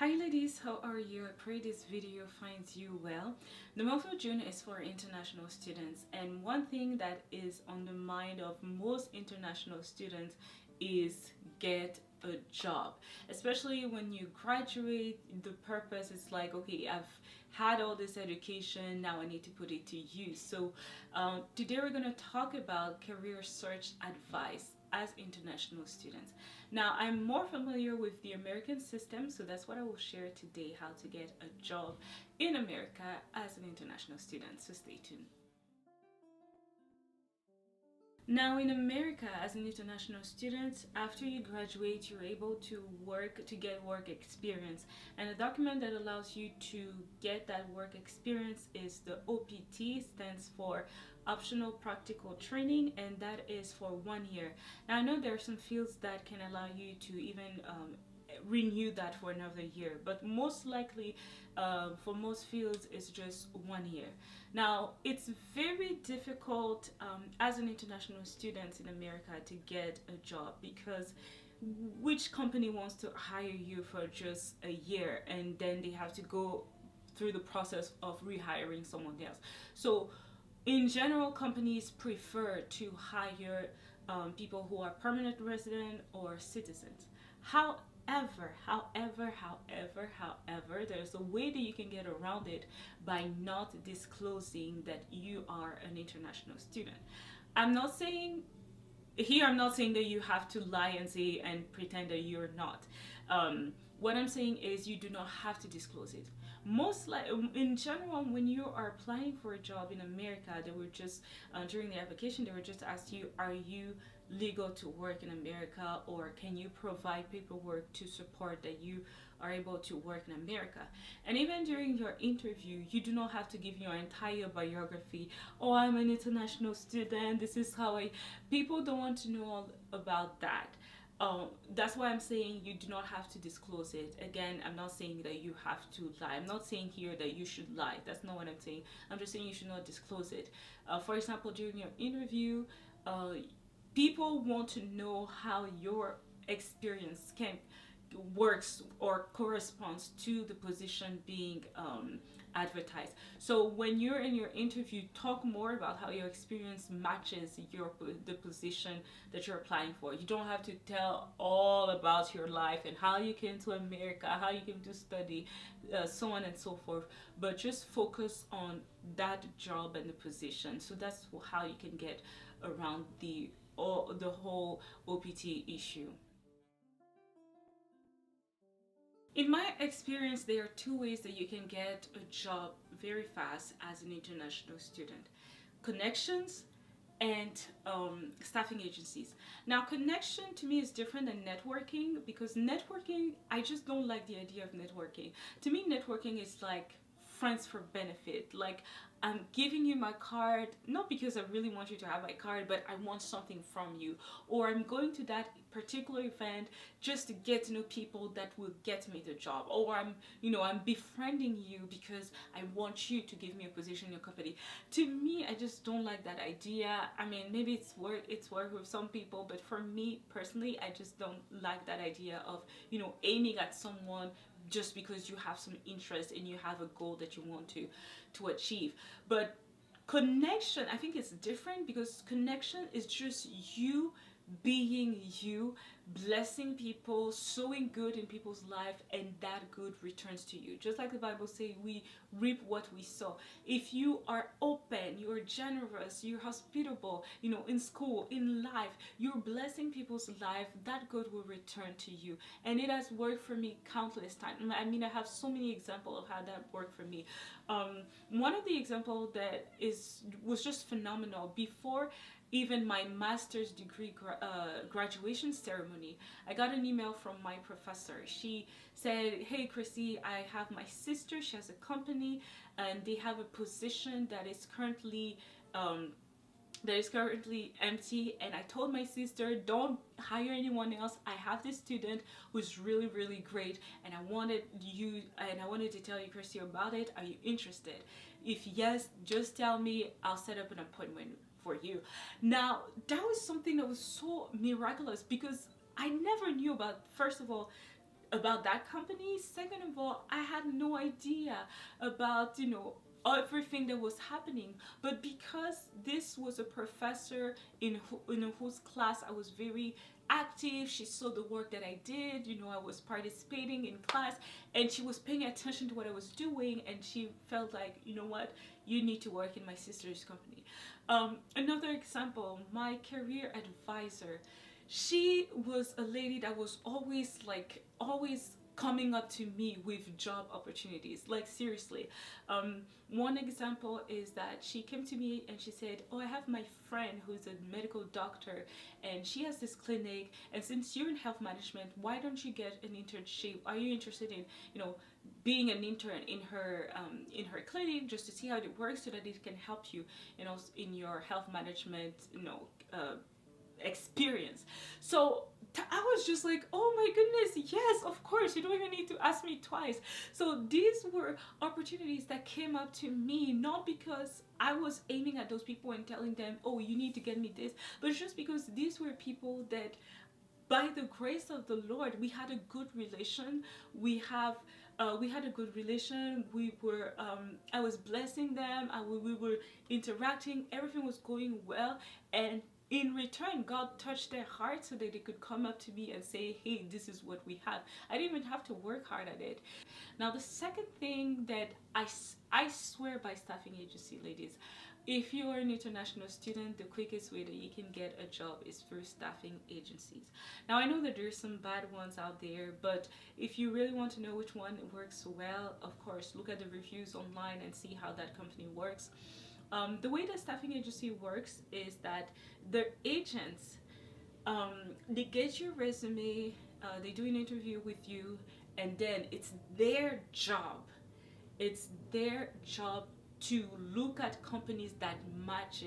Hi ladies, how are you? I pray this video finds you well. The month of June is for international students, and one thing that is on the mind of most international students is get a job. Especially when you graduate, the purpose is like, okay, I've had all this education, now I need to put it to use. So today we're going to talk about career search advice as international students. Now, I'm more familiar with the American system, so that's what I will share today, how to get a job in America as an international student, so stay tuned. Now in America, as an international student, after you graduate, you're able to get work experience. And the document that allows you to get that work experience is the OPT, stands for Optional Practical Training, and that is for 1 year. Now I know there are some fields that can allow you to even renew that for another year, but most likely for most fields it's just 1 year. Now it's very difficult as an international student in America to get a job, because which company wants to hire you for just a year and then they have to go through the process of rehiring someone else? So in general, companies prefer to hire people who are permanent resident or citizens. However, there's a way that you can get around it by not disclosing that you are an international student. I'm not saying that you have to lie and say and pretend that you're not. What I'm saying is you do not have to disclose it. Most in general, when you are applying for a job in America, they were just during the application they were just asked you, are you legal to work in America, or can you provide paperwork to support that you are able to work in America? And even during your interview, you do not have to give your entire biography. Oh, I'm an international student, this is how I... People don't want to know all about that. That's why I'm saying you do not have to disclose it. Again, I'm not saying that you have to lie. I'm not saying here that you should lie. That's not what I'm saying. I'm just saying you should not disclose it. For example, during your interview, people want to know how your experience works or corresponds to the position being advertised. So when you're in your interview, talk more about how your experience matches the position that you're applying for. You don't have to tell all about your life and how you came to America, how you came to study, so on and so forth, but just focus on that job and the position. So that's how you can get around the whole OPT issue. In my experience, there are two ways that you can get a job very fast as an international student: connections and staffing agencies. Now, connection to me is different than networking, because networking, I just don't like the idea of networking. To me, networking is like friends for benefit. Like, I'm giving you my card not because I really want you to have my card, but I want something from you. Or I'm going to that particular event just to get to know people that will get me the job. Or I'm befriending you because I want you to give me a position in your company. To me, I just don't like that idea. I mean, maybe it's work with some people, but for me personally, I just don't like that idea of aiming at someone just because you have some interest and you have a goal that you want to achieve. But connection, I think it's different, because connection is just you being you, blessing people, sowing good in people's life, and that good returns to you. Just like the Bible says, we reap what we sow. If you are open, you're generous, you're hospitable, in school, in life, you're blessing people's life, that good will return to you. And it has worked for me countless times. I mean, I have so many examples of how that worked for me. One of the examples that was just phenomenal, before even my master's degree graduation ceremony, I got an email from my professor. She said, hey Chrissy, I have my sister, she has a company and they have a position that is currently empty, and I told my sister, don't hire anyone else. I have this student who's really great, and I wanted to tell you, Chrissy, about it. Are you interested? If yes, just tell me, I'll set up an appointment for you. Now, that was something that was so miraculous, because I never knew about, first of all, about that company. Second of all, I had no idea about, everything that was happening. But because this was a professor in whose class I was very active, she saw the work that I did, I was participating in class, and she was paying attention to what I was doing, and she felt like, you know what, you need to work in my sister's company. Another example, my career advisor, she was a lady that was always coming up to me with job opportunities, like seriously. One example is that she came to me and she said, oh, I have my friend who's a medical doctor and she has this clinic, and since you're in health management, why don't you get an internship? Are you interested in being an intern in her clinic, just to see how it works, so that it can help you in your health management experience. So I was just like, oh my goodness, yes, of course, you don't even need to ask me twice. So these were opportunities that came up to me, not because I was aiming at those people and telling them, oh, you need to get me this, but just because these were people that, by the grace of the Lord, we had a good relation. We had a good relation. We were, I was blessing them. We were interacting. Everything was going well, and in return, God touched their hearts so that they could come up to me and say, hey, this is what we have. I didn't even have to work hard at it. Now, the second thing that I swear by staffing agency, ladies, if you are an international student, the quickest way that you can get a job is through staffing agencies. Now, I know that there's some bad ones out there, but if you really want to know which one works well, of course, look at the reviews online and see how that company works. The way the staffing agency works is that the agents, they get your resume, they do an interview with you, and then it's their job to look at companies that match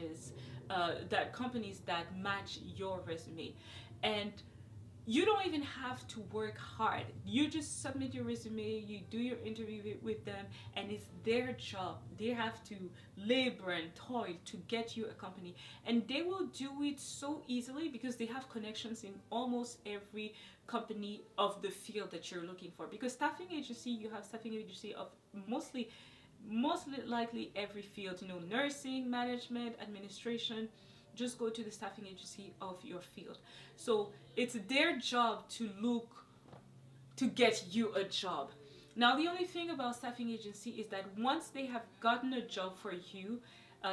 your resume. And you don't even have to work hard. You just submit your resume, you do your interview with them, and it's their job. They have to labor and toil to get you a company. And they will do it so easily because they have connections in almost every company of the field that you're looking for. Because staffing agency, you have staffing agency of mostly likely every field, nursing, management, administration. Just go to the staffing agency of your field. So it's their job to get you a job. Now, the only thing about staffing agency is that once they have gotten a job for you,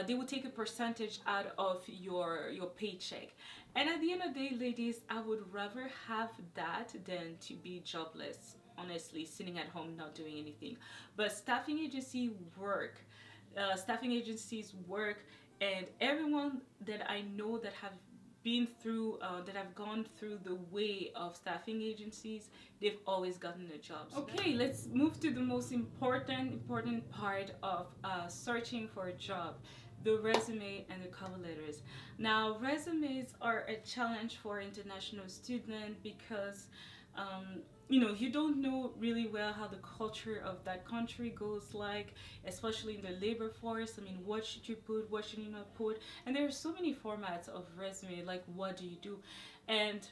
they will take a percentage out of your paycheck. And at the end of the day, ladies, I would rather have that than to be jobless, honestly, sitting at home not doing anything. But staffing agencies work, and everyone that I know that have been through, that have gone through the way of staffing agencies, they've always gotten a job. Okay, let's move to the most important part of searching for a job: the resume and the cover letters. Now, resumes are a challenge for international students because you don't know really well how the culture of that country goes like, especially in the labor force. I mean, what should you put, what should you not put? And there are so many formats of resume, like what do you do? And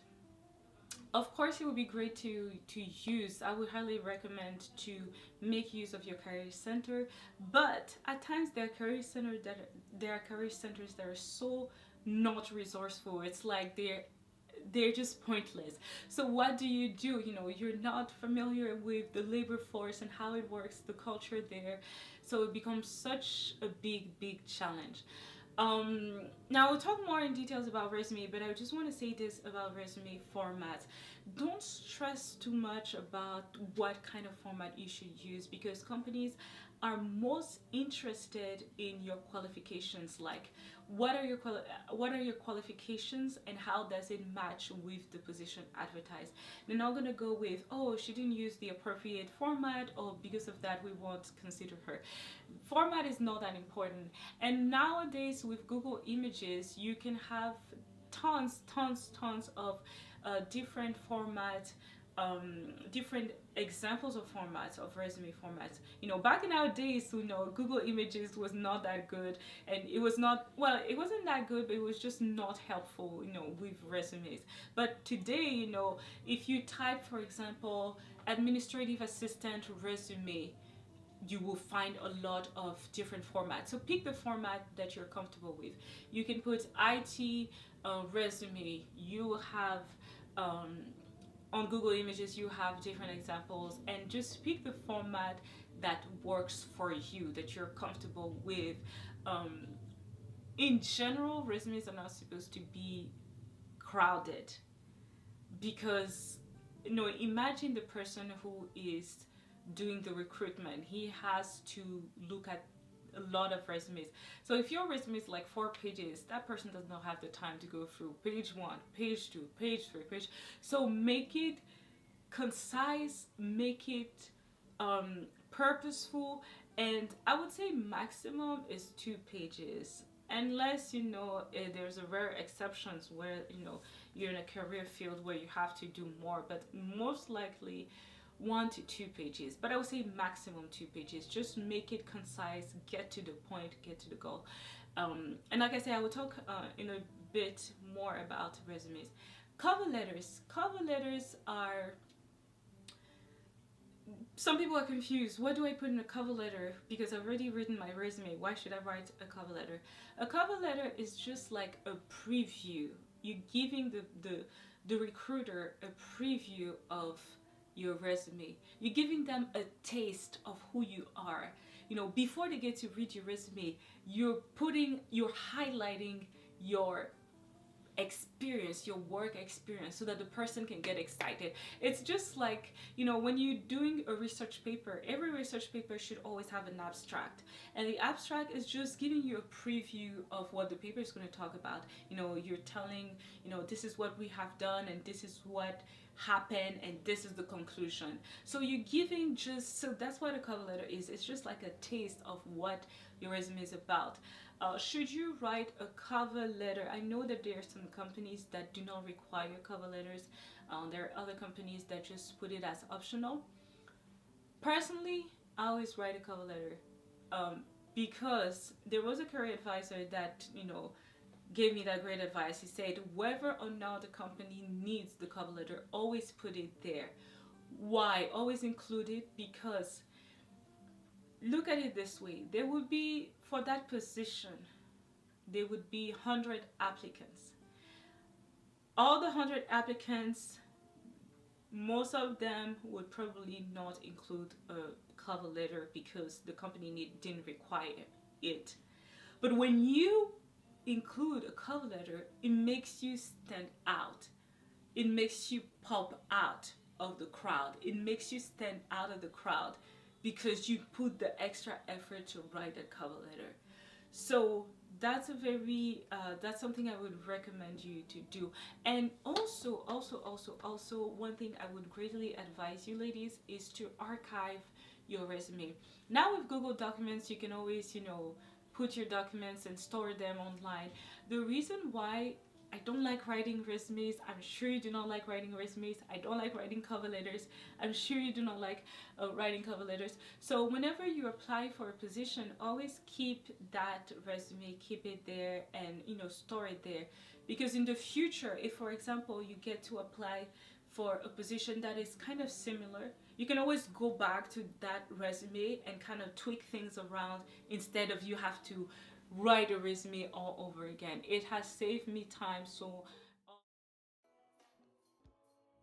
of course, it would be great to use. I would highly recommend to make use of your career center, but at times there are career centers that are so not resourceful. It's like they're just pointless. So what do? You're not familiar with the labor force and how it works, the culture there, so it becomes such a big challenge. Now we'll talk more in details about resume, but I just want to say this about resume formats. Don't stress too much about what kind of format you should use, because companies are most interested in your qualifications. Like, what are your qualifications and how does it match with the position advertised? They're not going to go with, oh, she didn't use the appropriate format, or because of that we won't consider her. Format is not that important. And nowadays with Google Images, you can have tons of different formats, different examples of formats, of resume formats. Back in our days, Google Images was not that good, and it was not, well, it wasn't that good, but it was just not helpful, with resumes. But today, if you type, for example, administrative assistant resume, you will find a lot of different formats. So pick the format that you're comfortable with. You can put IT resume. You have on Google Images, you have different examples, and just pick the format that works for you, that you're comfortable with. In general, resumes are not supposed to be crowded, because imagine the person who is doing the recruitment. He has to look at a lot of resumes. So if your resume is like 4 pages, that person does not have the time to go through page 1, page 2, page 3, page. So make it concise, make it purposeful, and I would say maximum is 2 pages. Unless there's a rare exceptions where you're in a career field where you have to do more, but most likely 1 to 2 pages. But I would say maximum 2 pages. Just make it concise, get to the point, get to the goal. And like I said, I will talk in a bit more about resumes. Cover letters. Cover letters are, some people are confused. What do I put in a cover letter? Because I've already written my resume. Why should I write a cover letter? A cover letter is just like a preview. You're giving the recruiter a preview of your resume. You're giving them a taste of who you are. Before they get to read your resume, you're highlighting your experience, your work experience, so that the person can get excited. It's just like, when you're doing a research paper, every research paper should always have an abstract. And the abstract is just giving you a preview of what the paper is going to talk about. You're telling, this is what we have done, and this is what happened, and this is the conclusion. So you're giving so that's what a cover letter is. It's just like a taste of what your resume is about. Should you write a cover letter? I know that there are some companies that do not require cover letters. There are other companies that just put it as optional. Personally, I always write a cover letter because there was a career advisor that gave me that great advice. He said, whether or not the company needs the cover letter, always put it there. Why? Always include it, because look at it this way. There would be, for that position, there would be 100 applicants. All the 100 applicants, most of them would probably not include a cover letter because the company didn't require it. But when you include a cover letter, it makes you stand out. It makes you pop out of the crowd. It makes you stand out of the crowd because you put the extra effort to write a cover letter. So that's that's something I would recommend you to do. And also one thing I would greatly advise you ladies is to archive your resume. Now with Google Documents, you can always put your documents and store them online. The reason why I don't like writing resumes, I'm sure you do not like writing resumes. I don't like writing cover letters. I'm sure you do not like writing cover letters. So whenever you apply for a position, always keep that resume, keep it there, and store it there. Because in the future, if for example you get to apply for a position that is kind of similar, you can always go back to that resume and kind of tweak things around instead of you have to write a resume all over again. It has saved me time. So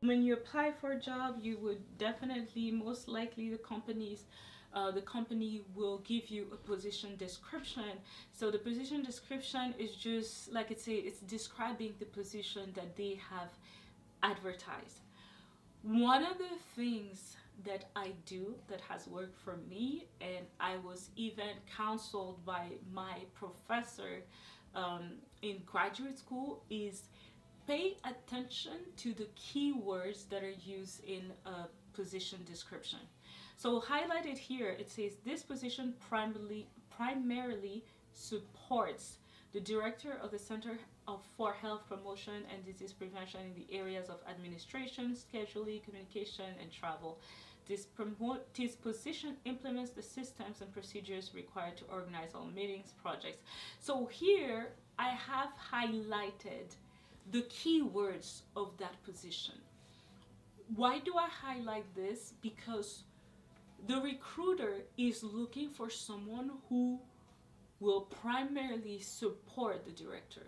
when you apply for a job, you would definitely, most likely, the company will give you a position description. So the position description is just like it's describing the position that they have advertised. One of the things that I do that has worked for me, and I was even counseled by my professor in graduate school, is pay attention to the keywords that are used in a position description. So highlighted here, it says this position primarily supports the director of the Center for Health Promotion and Disease Prevention in the areas of administration, scheduling, communication, and travel. this position implements the systems and procedures required to organize all meetings, projects. So here I have highlighted the keywords of that position. Why do I highlight this? Because the recruiter is looking for someone who will primarily support the director.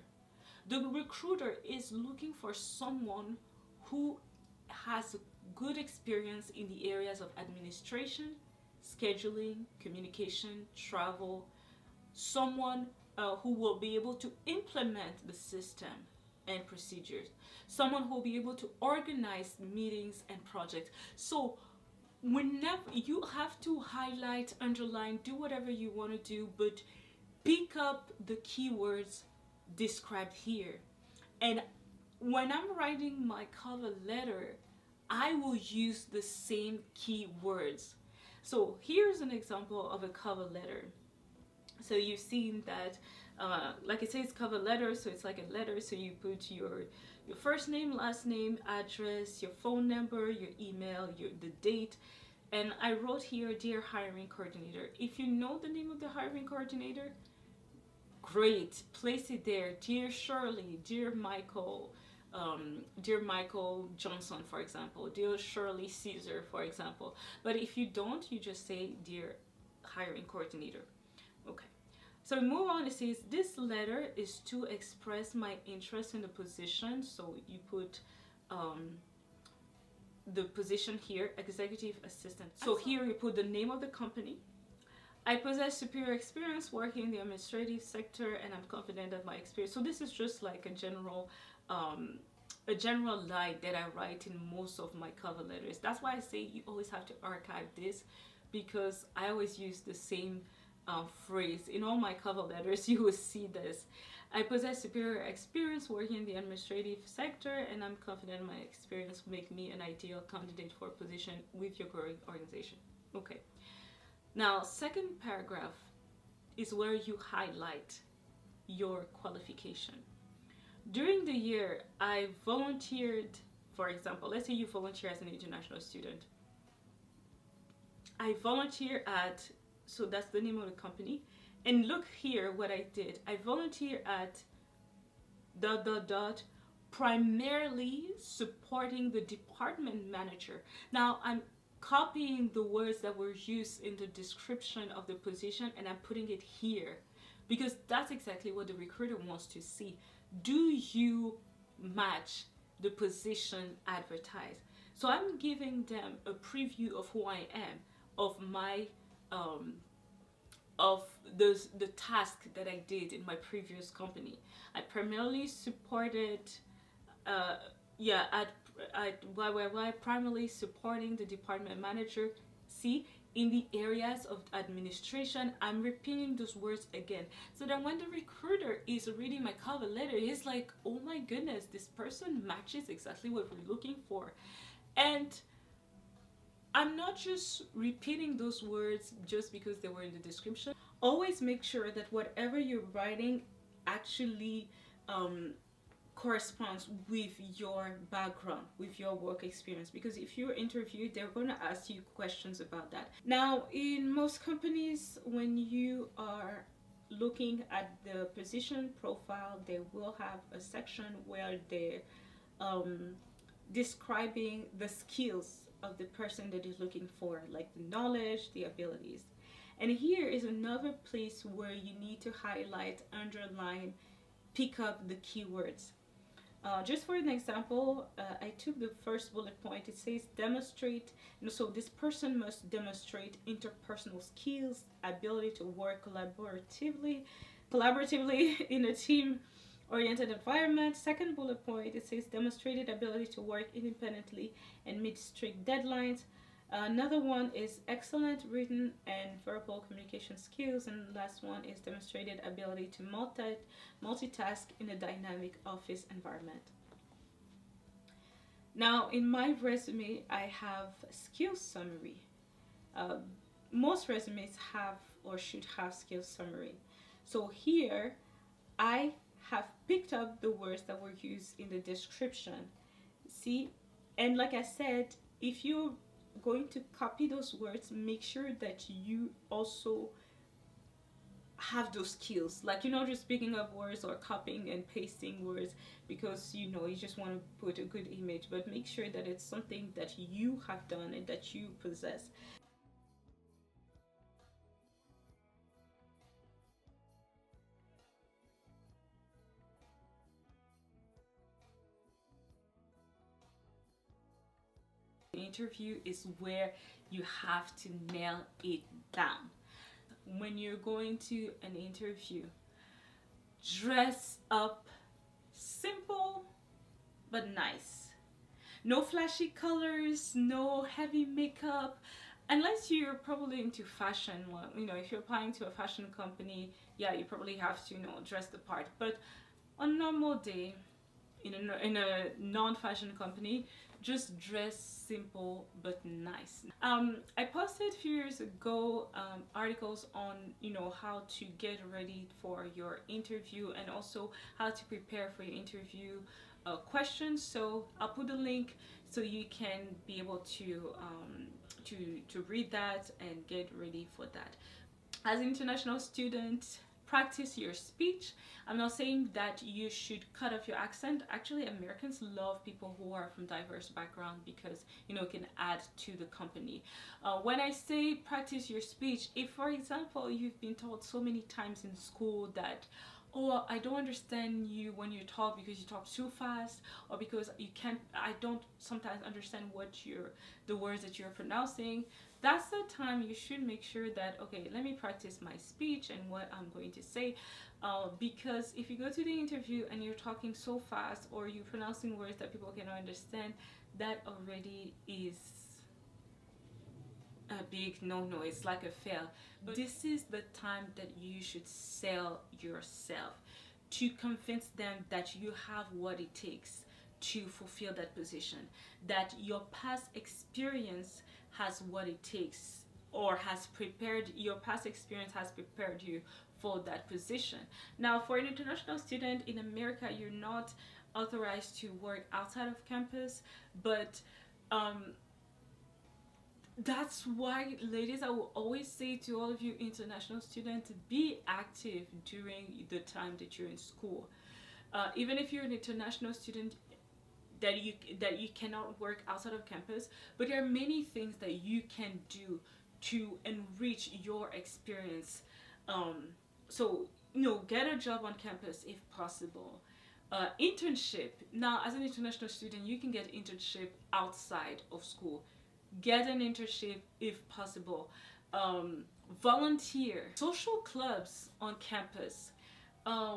The recruiter is looking for someone who has good experience in the areas of administration, scheduling, communication, travel, someone who will be able to implement the system and procedures, someone who will be able to organize meetings and projects. So whenever you have to highlight, underline, do whatever you want to do, but pick up the keywords described here. And when I'm writing my cover letter, I will use the same keywords. So here's an example of a cover letter. So you've seen that, like it says cover letter, so it's like a letter. So you put your first name, last name, address, your phone number, your email, the date. And I wrote here, dear hiring coordinator. If you know the name of the hiring coordinator, great, place it there. Dear Shirley, dear Michael Johnson, for example, dear Shirley Caesar, for example. But if you don't, you just say dear hiring coordinator. Okay, so we move on. It says this letter is to express my interest in the position. So you put the position here, executive assistant. So here you put the name of the company. I possess superior experience working in the administrative sector, and I'm confident of my experience. So this is just like a general line that I write in most of my cover letters. That's why I say you always have to archive this, because I always use the same phrase in all my cover letters. You will see this. I possess superior experience working in the administrative sector, and I'm confident my experience will make me an ideal candidate for a position with your growing organization. Okay. Now, second paragraph is where you highlight your qualification. During the year, I volunteered, for example, let's say you volunteer as an international student. I volunteer at, so that's the name of the company. And look here what I did. I volunteer at ... primarily supporting the department manager. Now, I'm copying the words that were used in the description of the position, and I'm putting it here because that's exactly what the recruiter wants to see. Do you match the position advertised? So I'm giving them a preview of who I am, of my of the task that I did in my previous company. I primarily supported primarily supporting the department manager. See, in the areas of administration, I'm repeating those words again, so that when the recruiter is reading my cover letter, he's like, oh my goodness, this person matches exactly what we're looking for. And I'm not just repeating those words just because they were in the description. Always make sure that whatever you're writing actually corresponds with your background, with your work experience, because if you're interviewed, they're going to ask you questions about that. Now, in most companies, when you are looking at the position profile, they will have a section where they're describing the skills of the person that is looking for, like the knowledge, the abilities. And here is another place where you need to highlight, underline, pick up the keywords. Just for an example, I took the first bullet point. It says demonstrate, so this person must demonstrate interpersonal skills, ability to work collaboratively in a team-oriented environment. Second bullet point, it says demonstrated ability to work independently and meet strict deadlines. Another one is excellent written and verbal communication skills, and the last one is demonstrated ability to multitask in a dynamic office environment. Now, in my resume, I have skills summary. Most resumes have or should have skills summary. So here, I have picked up the words that were used in the description. See, and like I said, if you going to copy those words, make sure that you also have those skills. Like, you're not just picking up words or copying and pasting words because you know you just want to put a good image, but make sure that it's something that you have done and that you possess. The interview is where you have to nail it down. When you're going to an interview, dress up simple but nice. No flashy colors, no heavy makeup, unless you're probably into fashion. Well, you know, if you're applying to a fashion company, yeah, you probably have to, you know, dress the part. But on a normal day, in a non-fashion company, just dress simple but nice. I posted a few years ago articles on, you know, how to get ready for your interview and also how to prepare for your interview questions. So I'll put the link so you can be able to read that and get ready for that. As an international student, practice your speech. I'm not saying that you should cut off your accent. Actually, Americans love people who are from diverse background because, you know, it can add to the company. When I say practice your speech, if for example you've been told so many times in school that, oh, I don't understand you when you talk because you talk too fast, or because I don't sometimes understand the words that you're pronouncing, that's the time you should make sure that, okay, let me practice my speech and what I'm going to say. Because if you go to the interview and you're talking so fast or you're pronouncing words that people cannot understand, that already is a big no-no. It's like a fail. But this is the time that you should sell yourself, to convince them that you have what it takes to fulfill that position, that your past experience has what it takes, or your past experience has prepared you for that position. Now, for an international student in America, you're not authorized to work outside of campus, but that's why, ladies, I will always say to all of you international students, be active during the time that you're in school. Even if you're an international student that you cannot work outside of campus, but there are many things that you can do to enrich your experience. So, you know, get a job on campus if possible. Internship. Now, as an international student, you can get internship outside of school. Get an internship if possible. Volunteer. Social clubs on campus.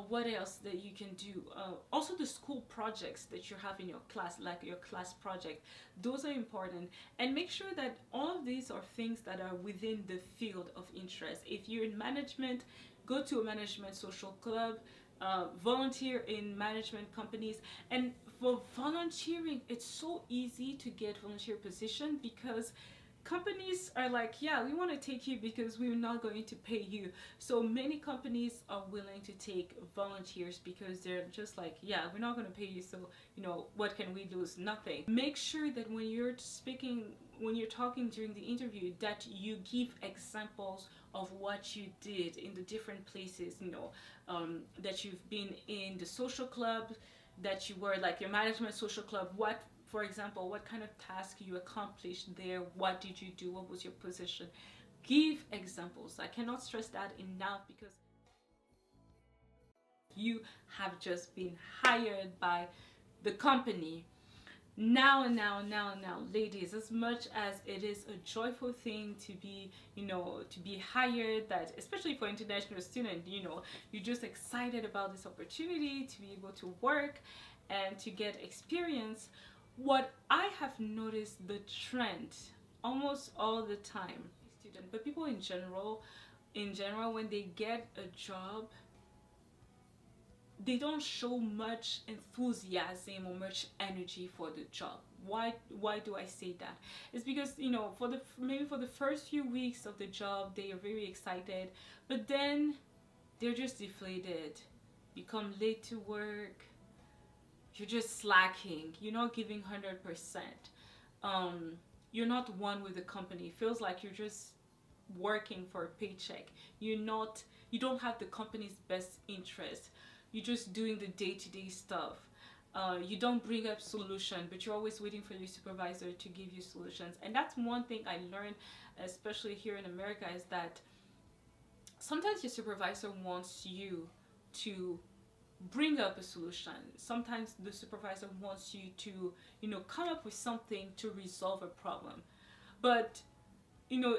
What else that you can do? Also the school projects that you have in your class, like your class project, those are important. And make sure that all of these are things that are within the field of interest. If you're in management, go to a management social club. Volunteer in management companies. And for volunteering, it's so easy to get volunteer position because companies are like, yeah, we want to take you because we're not going to pay you. So many companies are willing to take volunteers because they're just like, yeah, we're not going to pay you, so, you know, what can we lose? Nothing. Make sure that when you're talking during the interview, that you give examples of what you did in the different places, you know, that you've been in the social club, that you were like your management social club, for example, what kind of task you accomplished there, what did you do, what was your position. Give examples. I cannot stress that enough, because you have just been hired by the company. Now, ladies, as much as it is a joyful thing to be, you know, to be hired, that especially for international student, you know, you're just excited about this opportunity to be able to work and to get experience. What I have noticed, the trend almost all the time, student, but people in general, when they get a job, they don't show much enthusiasm or much energy for the job. Why do I say that? It's because, you know, maybe for the first few weeks of the job, they are very excited, but then they're just deflated. You come late to work, you're just slacking, you're not giving 100%. you're not one with the company. It feels like you're just working for a paycheck. You don't have the company's best interest. You're just doing the day-to-day stuff. You don't bring up solution, but you're always waiting for your supervisor to give you solutions. And that's one thing I learned, especially here in America, is that sometimes your supervisor wants you to bring up a solution. Sometimes the supervisor wants you to, come up with something to resolve a problem. But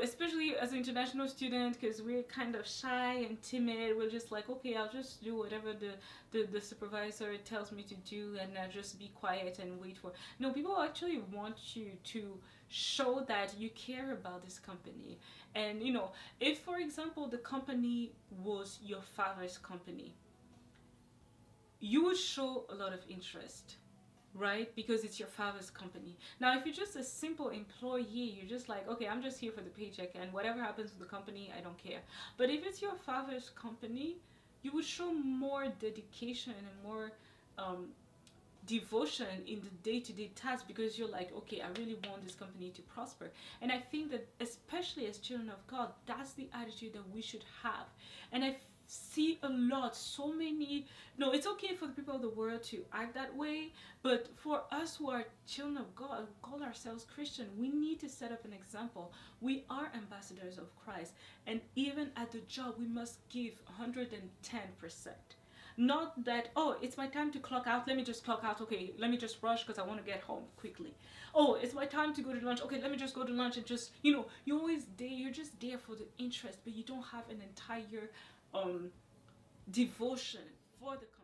especially as an international student, because we're kind of shy and timid, we're just like, okay, I'll just do whatever the supervisor tells me to do, and I'll just be quiet and wait for. No, people actually want you to show that you care about this company. And if, for example, the company was your father's company, you would show a lot of interest, right? Because it's your father's company. Now, if you're just a simple employee, you're just like, okay, I'm just here for the paycheck, and whatever happens with the company, I don't care. But if it's your father's company, you would show more dedication and more devotion in the day-to-day tasks, because you're like, okay, I really want this company to prosper. And I think that, especially as children of God, that's the attitude that we should have. And I see a lot, so many. No, it's okay for the people of the world to act that way, but for us who are children of God, who call ourselves Christian, we need to set up an example. We are ambassadors of Christ, and even at the job, we must give 110%. Not that, oh, it's my time to clock out, let me just clock out, okay, let me just rush because I want to get home quickly. Oh, it's my time to go to lunch, okay, let me just go to lunch, and just, you're always there, you're just there for the interest, but you don't have an entire devotion for the company.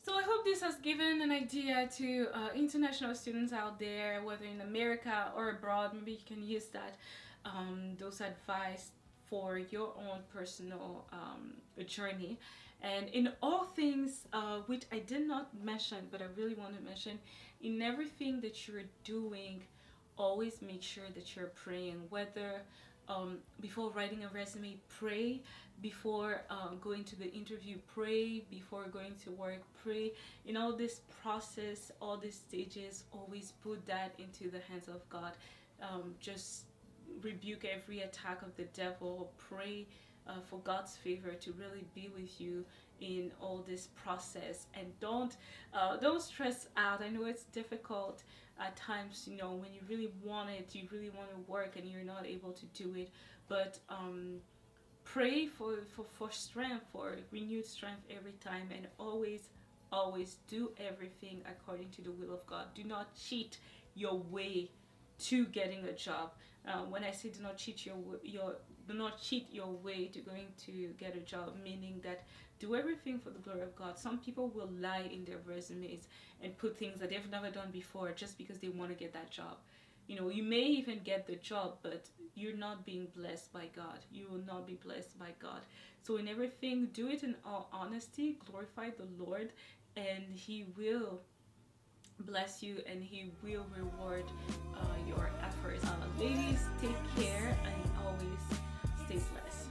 So I hope this has given an idea to international students out there, whether in America or abroad. Maybe you can use those advice for your own personal journey. And in all things, which I did not mention, but I really want to mention, in everything that you're doing, always make sure that you're praying. Whether before writing a resume, pray. Before going to the interview, pray. Before going to work, pray. In all this process, all these stages, always put that into the hands of God. Just rebuke every attack of the devil. Pray for God's favor to really be with you in all this process, and don't stress out. I know it's difficult at times, when you really want it, you really want to work and you're not able to do it, but pray for strength, for renewed strength every time, and always do everything according to the will of God. Do not cheat your way to getting a job. When I say do not cheat your way to going to get a job, meaning that do everything for the glory of God. Some people will lie in their resumes and put things that they've never done before just because they want to get that job. You may even get the job, but you're not being blessed by God. You will not be blessed by God. So in everything, do it in all honesty, glorify the Lord, and He will bless you, and He will reward your efforts. Ladies, take care and always stay blessed.